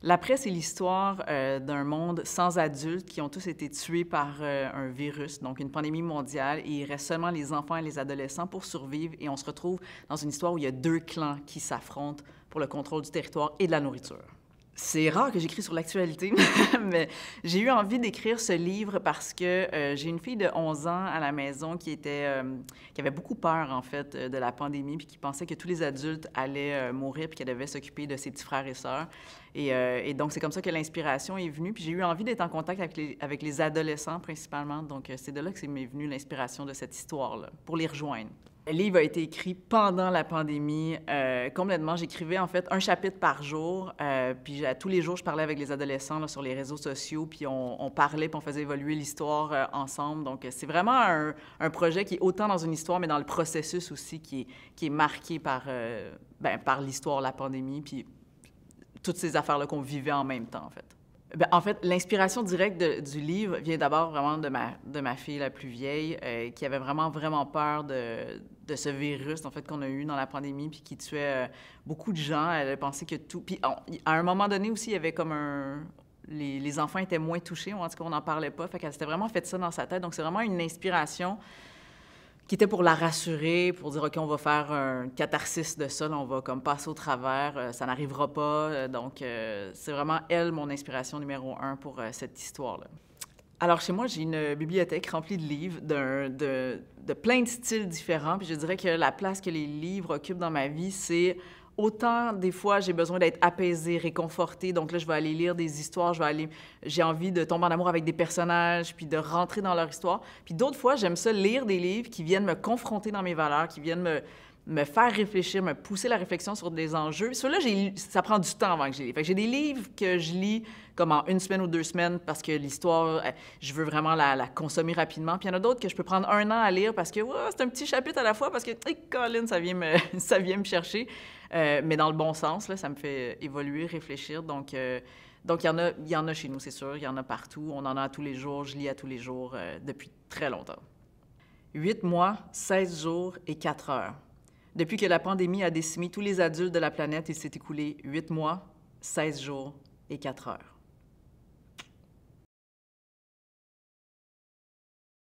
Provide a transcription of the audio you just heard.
L'après, c'est l'histoire d'un monde sans adultes qui ont tous été tués par un virus, donc une pandémie mondiale, et il reste seulement les enfants et les adolescents pour survivre, et on se retrouve dans une histoire où il y a deux clans qui s'affrontent pour le contrôle du territoire et de la nourriture. C'est rare que j'écris sur l'actualité, mais j'ai eu envie d'écrire ce livre parce que j'ai une fille de 11 ans à la maison qui avait beaucoup peur, en fait, de la pandémie, puis qui pensait que tous les adultes allaient mourir, puis qu'elle devait s'occuper de ses petits frères et sœurs. Et donc, c'est comme ça que l'inspiration est venue, puis j'ai eu envie d'être en contact avec les adolescents, principalement. Donc, c'est de là que m'est venue l'inspiration de cette histoire-là, pour les rejoindre. Le livre a été écrit pendant la pandémie, complètement. J'écrivais en fait un chapitre par jour, puis tous les jours, je parlais avec les adolescents là, sur les réseaux sociaux, puis on parlait, puis on faisait évoluer l'histoire ensemble. Donc, c'est vraiment un projet qui est autant dans une histoire, mais dans le processus aussi, qui est marqué par l'histoire, la pandémie, puis toutes ces affaires-là qu'on vivait en même temps, en fait. Bien, en fait, l'inspiration directe du livre vient d'abord vraiment de ma fille la plus vieille, qui avait vraiment peur de ce virus, en fait, qu'on a eu dans la pandémie, puis qui tuait beaucoup de gens. Elle a pensé que tout... Puis à un moment donné aussi, il y avait comme les enfants étaient moins touchés, en tout cas, on n'en parlait pas. Fait qu'elle s'était vraiment fait ça dans sa tête. Donc, c'est vraiment une inspiration qui était pour la rassurer, pour dire, OK, on va faire un catharsis de ça, là, on va comme passer au travers, ça n'arrivera pas. Donc, c'est vraiment elle, mon inspiration numéro 1 pour cette histoire-là. Alors, chez moi, j'ai une bibliothèque remplie de livres de plein de styles différents. Puis je dirais que la place que les livres occupent dans ma vie, c'est autant, des fois, j'ai besoin d'être apaisée, réconfortée. Donc là, je vais aller lire des histoires, j'ai envie de tomber en amour avec des personnages, puis de rentrer dans leur histoire. Puis d'autres fois, j'aime ça lire des livres qui viennent me confronter dans mes valeurs, qui viennent me faire réfléchir, me pousser la réflexion sur des enjeux. Ceux-là, ça prend du temps avant que je les lis. Fait que j'ai des livres que je lis comme en 1 semaine ou 2 semaines parce que l'histoire, je veux vraiment la consommer rapidement. Puis il y en a d'autres que je peux prendre 1 an à lire parce que c'est un petit chapitre à la fois parce que, hey, Colin, ça vient me chercher. Mais dans le bon sens, là, ça me fait évoluer, réfléchir. Donc il y en a chez nous, c'est sûr. Il y en a partout. On en a à tous les jours. Je lis à tous les jours depuis très longtemps. 8 mois, 16 jours et 4 heures. Depuis que la pandémie a décimé tous les adultes de la planète, il s'est écoulé 8 mois, 16 jours et 4 heures.